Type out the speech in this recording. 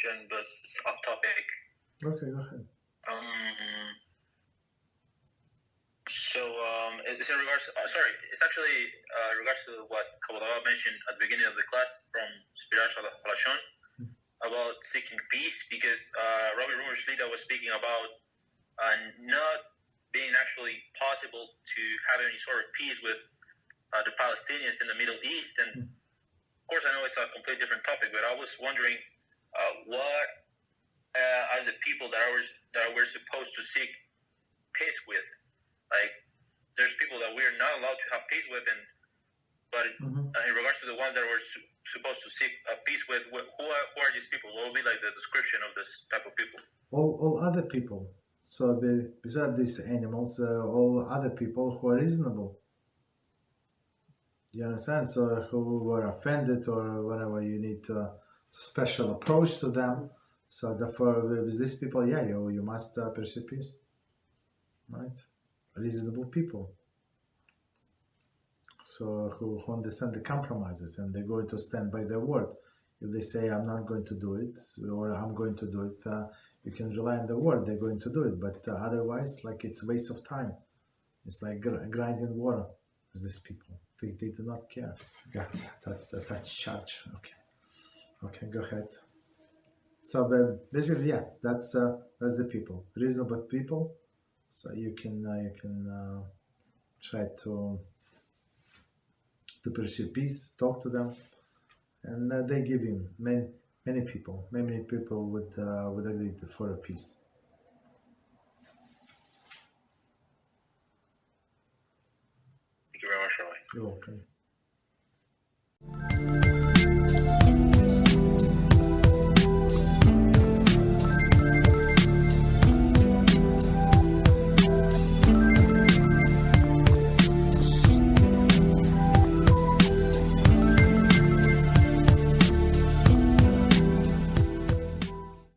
question, but it's off topic. Okay, go ahead. It's in regards. It's actually regards to what Kabbalah mentioned at the beginning of the class from Spiritual Halashon about seeking peace, because Rabbi Rumor was speaking about not being actually possible to have any sort of peace with the Palestinians in the Middle East. And of course, I know it's a completely different topic, but I was wondering what are the people that we're supposed to seek peace with? Like, there's people that we're not allowed to have peace with, but in regards to the ones that we're supposed to seek peace with, who are these people? What will be like the description of this type of people? All other people. So besides these animals, all other people who are reasonable. You understand? So who were offended or whatever, you need a special approach to them. So therefore, with these people, you must pursue peace, right? Reasonable people. So who understand the compromises and they're going to stand by their word. If they say, I'm not going to do it, or I'm going to do it, you can rely on their word, they're going to do it. But otherwise, like, it's a waste of time. It's like grinding water with these people. They do not care. That's charge. Okay, go ahead. So basically, that's the people, reasonable people. So you can try to pursue peace, talk to them, and they give you many people would agree for a peace. Thank you very much, Rabbi. You're welcome.